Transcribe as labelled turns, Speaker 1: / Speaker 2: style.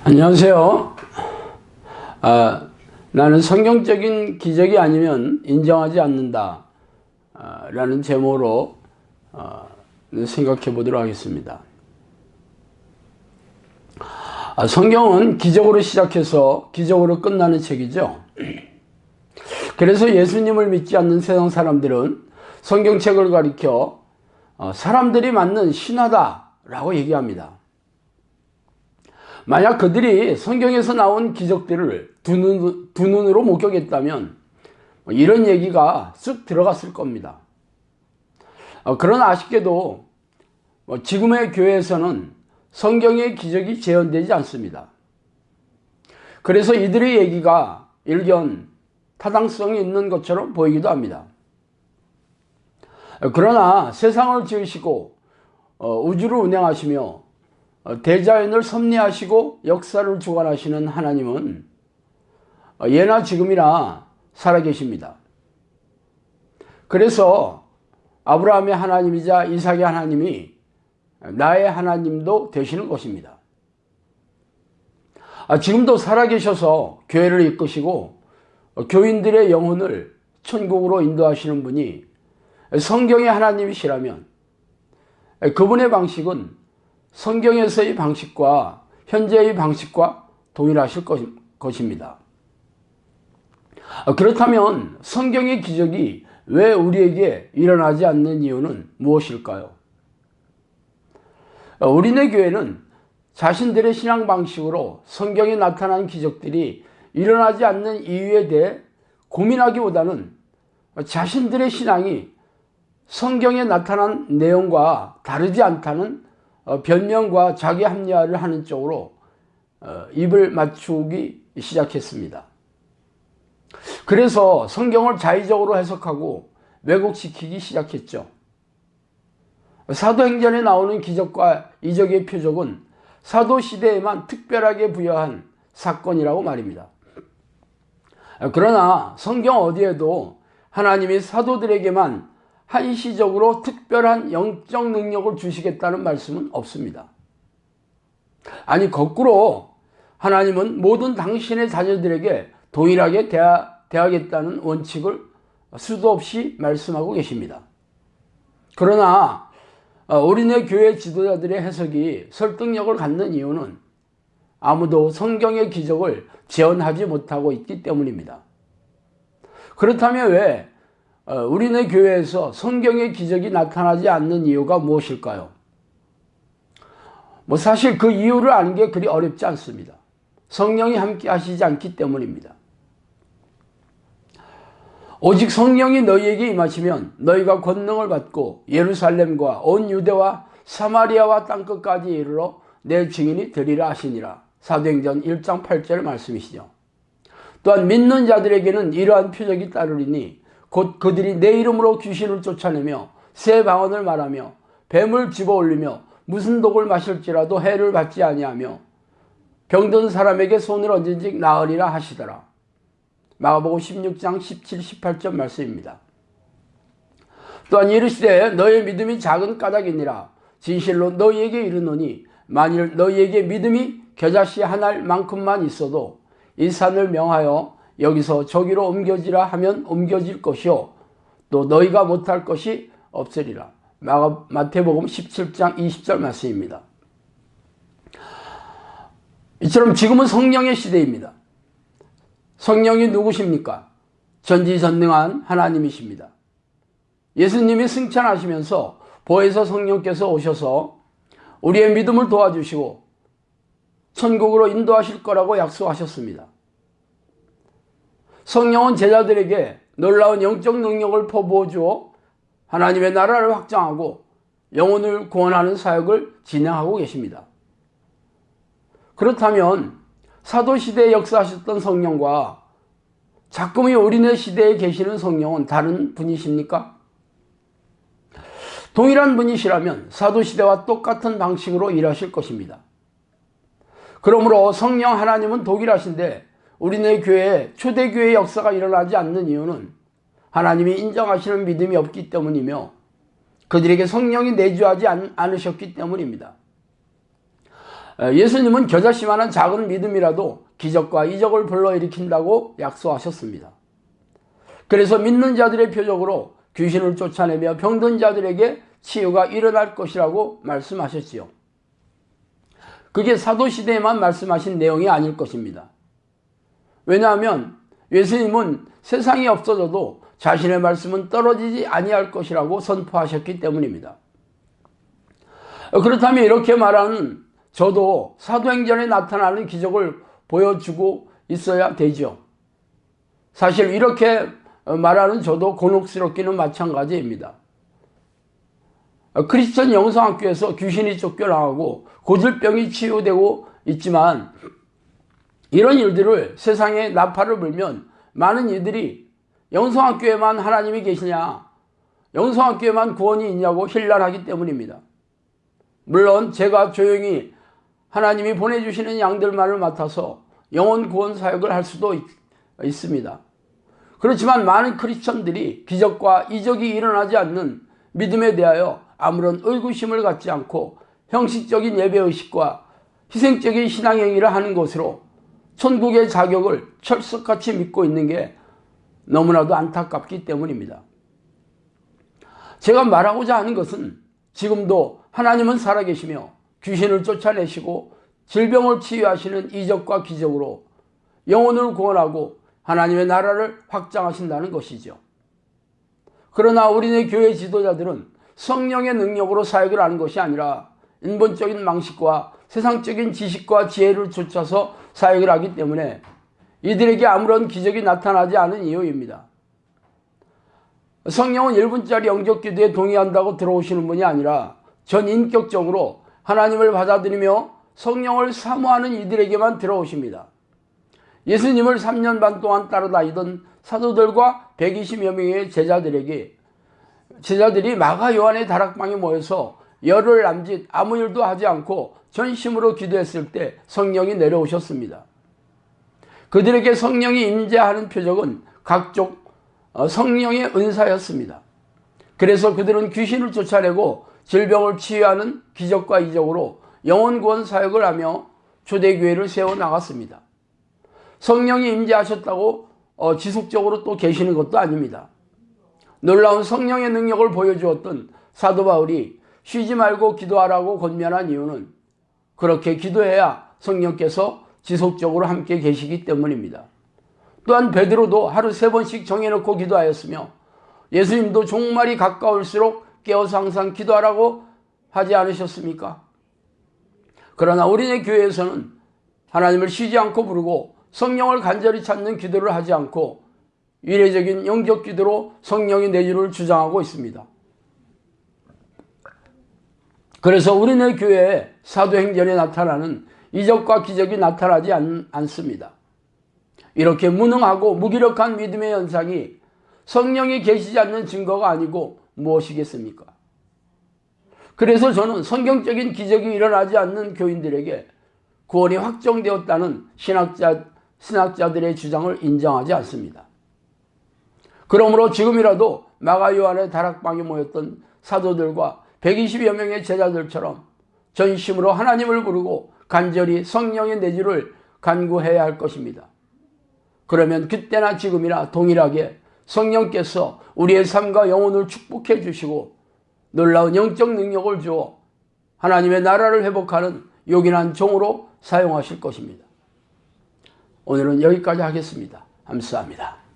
Speaker 1: 안녕하세요. 나는 성경적인 기적이 아니면 인정하지 않는다 라는 제목으로 생각해 보도록 하겠습니다. 성경은 기적으로 시작해서 기적으로 끝나는 책이죠. 그래서 예수님을 믿지 않는 세상 사람들은 성경책을 가리켜 사람들이 만든 신화다 라고 얘기합니다. 만약 그들이 성경에서 나온 기적들을 두 눈으로 목격했다면 이런 얘기가 쓱 들어갔을 겁니다. 그러나 아쉽게도 지금의 교회에서는 성경의 기적이 재현되지 않습니다. 그래서 이들의 얘기가 일견 타당성이 있는 것처럼 보이기도 합니다. 그러나 세상을 지으시고 우주를 운행하시며 대자연을 섭리하시고 역사를 주관하시는 하나님은 예나 지금이나 살아계십니다. 그래서 아브라함의 하나님이자 이삭의 하나님이 나의 하나님도 되시는 것입니다. 지금도 살아계셔서 교회를 이끄시고 교인들의 영혼을 천국으로 인도하시는 분이 성경의 하나님이시라면 그분의 방식은 성경에서의 방식과 현재의 방식과 동일하실 것입니다. 그렇다면 성경의 기적이 왜 우리에게 일어나지 않는 이유는 무엇일까요? 우리네 교회는 자신들의 신앙 방식으로 성경에 나타난 기적들이 일어나지 않는 이유에 대해 고민하기보다는 자신들의 신앙이 성경에 나타난 내용과 다르지 않다는 변명과 자기 합리화를 하는 쪽으로 입을 맞추기 시작했습니다. 그래서 성경을 자의적으로 해석하고 왜곡시키기 시작했죠. 사도행전에 나오는 기적과 이적의 표적은 사도시대에만 특별하게 부여한 사건이라고 말입니다. 그러나 성경 어디에도 하나님이 사도들에게만 한시적으로 특별한 영적 능력을 주시겠다는 말씀은 없습니다. 아니 거꾸로 하나님은 모든 당신의 자녀들에게 동일하게 대하겠다는 원칙을 수도 없이 말씀하고 계십니다. 그러나 우리네 교회 지도자들의 해석이 설득력을 갖는 이유는 아무도 성경의 기적을 재현하지 못하고 있기 때문입니다. 그렇다면 왜 우리네 교회에서 성경의 기적이 나타나지 않는 이유가 무엇일까요? 사실 그 이유를 아는 게 그리 어렵지 않습니다. 성령이 함께 하시지 않기 때문입니다. 오직 성령이 너희에게 임하시면 너희가 권능을 받고 예루살렘과 온 유대와 사마리아와 땅끝까지 이르러 내 증인이 되리라 하시니라. 사도행전 1장 8절 말씀이시죠. 또한 믿는 자들에게는 이러한 표적이 따르리니 곧 그들이 내 이름으로 귀신을 쫓아내며 새 방언을 말하며 뱀을 집어올리며 무슨 독을 마실지라도 해를 받지 아니하며 병든 사람에게 손을 얹은즉 나으리라 하시더라. 마가복음 16장 17, 18절 말씀입니다. 또한 이르시되 너의 믿음이 작은 까닭이니라. 진실로 너희에게 이르노니 만일 너희에게 믿음이 겨자씨 한 알만큼만 있어도 이 산을 명하여 여기서 저기로 옮겨지라 하면 옮겨질 것이요 또 너희가 못할 것이 없으리라. 마태복음 17장 20절 말씀입니다. 이처럼 지금은 성령의 시대입니다. 성령이 누구십니까? 전지전능한 하나님이십니다. 예수님이 승천하시면서 보혜사 성령께서 오셔서 우리의 믿음을 도와주시고 천국으로 인도하실 거라고 약속하셨습니다. 성령은 제자들에게 놀라운 영적 능력을 퍼부어 주어 하나님의 나라를 확장하고 영혼을 구원하는 사역을 진행하고 계십니다. 그렇다면 사도시대에 역사하셨던 성령과 자꾸이 우리네 시대에 계시는 성령은 다른 분이십니까? 동일한 분이시라면 사도시대와 똑같은 방식으로 일하실 것입니다. 그러므로 성령 하나님은 동일하신데 우리네 교회에 초대교회의 역사가 일어나지 않는 이유는 하나님이 인정하시는 믿음이 없기 때문이며 그들에게 성령이 내주하지 않으셨기 때문입니다. 예수님은 겨자씨만한 작은 믿음이라도 기적과 이적을 불러일으킨다고 약속하셨습니다. 그래서 믿는 자들의 표적으로 귀신을 쫓아내며 병든 자들에게 치유가 일어날 것이라고 말씀하셨지요. 그게 사도시대에만 말씀하신 내용이 아닐 것입니다. 왜냐하면 예수님은 세상이 없어져도 자신의 말씀은 떨어지지 아니할 것이라고 선포하셨기 때문입니다. 그렇다면 이렇게 말하는 저도 사도행전에 나타나는 기적을 보여주고 있어야 되죠. 사실 이렇게 말하는 저도 곤혹스럽기는 마찬가지입니다. 크리스천 영성학교에서 귀신이 쫓겨나가고 고질병이 치유되고 있지만 이런 일들을 세상에 나팔을 불면 많은 이들이 영성학교에만 하나님이 계시냐, 영성학교에만 구원이 있냐고 힐난하기 때문입니다. 물론 제가 조용히 하나님이 보내주시는 양들만을 맡아서 영혼 구원 사역을 할 수도 있습니다. 그렇지만 많은 크리스천들이 기적과 이적이 일어나지 않는 믿음에 대하여 아무런 의구심을 갖지 않고 형식적인 예배의식과 희생적인 신앙행위를 하는 것으로 천국의 자격을 철석같이 믿고 있는 게 너무나도 안타깝기 때문입니다. 제가 말하고자 하는 것은 지금도 하나님은 살아계시며 귀신을 쫓아내시고 질병을 치유하시는 이적과 기적으로 영혼을 구원하고 하나님의 나라를 확장하신다는 것이죠. 그러나 우리네 교회 지도자들은 성령의 능력으로 사역을 하는 것이 아니라 인본적인 방식과 세상적인 지식과 지혜를 쫓아서 사역을 하기 때문에 이들에게 아무런 기적이 나타나지 않은 이유입니다. 성령은 1분짜리 영적 기도에 동의한다고 들어오시는 분이 아니라 전인격적으로 하나님을 받아들이며 성령을 사모하는 이들에게만 들어오십니다. 예수님을 3년 반 동안 따라다니던 사도들과 120여 명의 제자들이 마가 요한의 다락방에 모여서 열흘 남짓 아무 일도 하지 않고 전심으로 기도했을 때 성령이 내려오셨습니다. 그들에게 성령이 임재하는 표적은 각종 성령의 은사였습니다. 그래서 그들은 귀신을 쫓아내고 질병을 치유하는 기적과 이적으로 영혼 구원 사역을 하며 초대교회를 세워나갔습니다. 성령이 임재하셨다고 지속적으로 또 계시는 것도 아닙니다. 놀라운 성령의 능력을 보여주었던 사도 바울이 쉬지 말고 기도하라고 권면한 이유는 그렇게 기도해야 성령께서 지속적으로 함께 계시기 때문입니다. 또한 베드로도 하루 3번씩 정해놓고 기도하였으며 예수님도 종말이 가까울수록 깨어서 항상 기도하라고 하지 않으셨습니까? 그러나 우리네 교회에서는 하나님을 쉬지 않고 부르고 성령을 간절히 찾는 기도를 하지 않고 이례적인 영적 기도로 성령의 내주를 주장하고 있습니다. 그래서 우리네 교회에 사도행전에 나타나는 이적과 기적이 나타나지 않습니다. 이렇게 무능하고 무기력한 믿음의 현상이 성령이 계시지 않는 증거가 아니고 무엇이겠습니까? 그래서 저는 성경적인 기적이 일어나지 않는 교인들에게 구원이 확정되었다는 신학자들의 주장을 인정하지 않습니다. 그러므로 지금이라도 마가 요한의 다락방에 모였던 사도들과 120여 명의 제자들처럼 전심으로 하나님을 부르고 간절히 성령의 내주를 간구해야 할 것입니다. 그러면 그때나 지금이나 동일하게 성령께서 우리의 삶과 영혼을 축복해 주시고 놀라운 영적 능력을 주어 하나님의 나라를 회복하는 요긴한 종으로 사용하실 것입니다. 오늘은 여기까지 하겠습니다. 감사합니다.